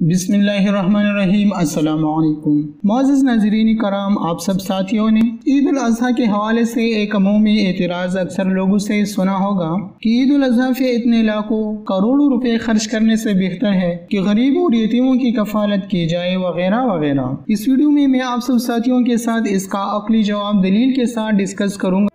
बिस्मिल्लाहिर्रहमानिर्रहीम। अस्सलामुअलैकुम। मुअज़्ज़िज़ नाज़रीन करम, आप सब साथियों ने ईद उल अज़हा के हवाले से एक अमूमी एतराज़ अक्सर लोगों से सुना होगा कि ईद उल अज़हा पे इतने लाखों करोड़ों रुपए खर्च करने से बेहतर है कि गरीबों और यतीमों की कफालत की जाए वगैरह वगैरह। इस वीडियो में मैं आप सब साथियों के साथ इसका अक्ली जवाब दलील के साथ डिस्कस करूँगा।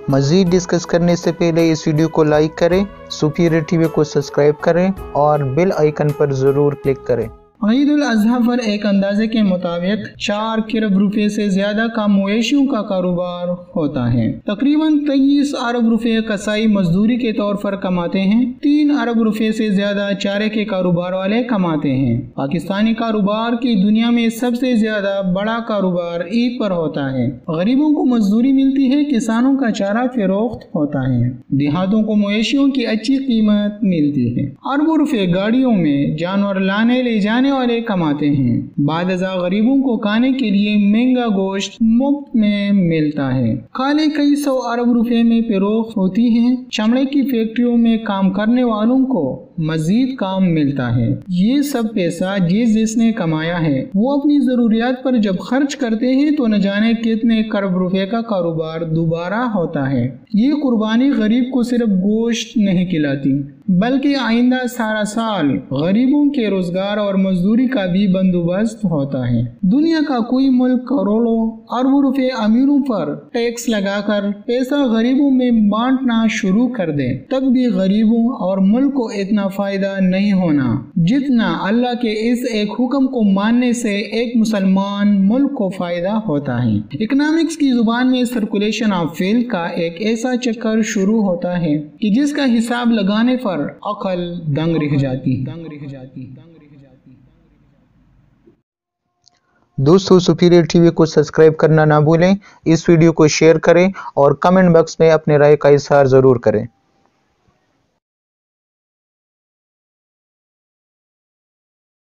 मज़ीद डिस्कस करने से पहले इस वीडियो को लाइक करें, सुपीरियर टीवी को सब्सक्राइब करें और बेल आइकन पर ज़रूर क्लिक करें। ईद उल अज़हा पर एक अंदाजे के मुताबिक 4 खरब रुपए से ज्यादा का मवेशियों का कारोबार होता है। तकरीबन 23 अरब रुपए कसाई मजदूरी के तौर पर कमाते हैं। 3 अरब रुपए से ज्यादा चारे के कारोबार वाले कमाते हैं। पाकिस्तानी कारोबार की दुनिया में सबसे ज्यादा बड़ा कारोबार ईद पर होता है। गरीबों को मजदूरी मिलती है, किसानों का चारा फरोख्त होता है, देहातों को मवेशियों की अच्छी कीमत मिलती है। अरबों रुपए गाड़ियों में जानवर लाने ले जाने वाले कमाते हैं। बादजा गरीबों को खाने के लिए महंगा गोश्त मुफ्त में मिलता है। खाने कई 100 अरब रुपए में फरोख्त होती है। चमड़े की फैक्ट्रियों में काम करने वालों को मजीद काम मिलता है। ये सब पैसा जिसने कमाया है वो अपनी जरूरियात पर जब खर्च करते हैं तो न जाने कितने खरब रुपए का कारोबार दोबारा होता है। ये कुर्बानी गरीब को सिर्फ गोश्त नहीं खिलाती बल्कि आइंदा सारा साल गरीबों के रोजगार और मजदूरी का भी बंदोबस्त होता है। दुनिया का कोई मुल्क करोड़ों अरबों रुपए अमीरों पर टैक्स लगाकर पैसा गरीबों में बांटना शुरू कर दे, तब भी गरीबों और मुल्क को इतना फायदा नहीं होना जितना अल्लाह के इस एक हुक्म को मानने से एक मुसलमान मुल्क को फायदा होता है। इकोनॉमिक्स की जुबान में सर्कुलेशन ऑफ वेल्थ का एक ऐसा चक्कर शुरू होता है कि जिसका हिसाब लगाने पर अकल दंग रह जाती। दोस्तों, सुपीरियर टीवी को सब्सक्राइब करना ना भूलें। इस वीडियो को शेयर करें और कमेंट बॉक्स में अपने राय का इजहार जरूर करें।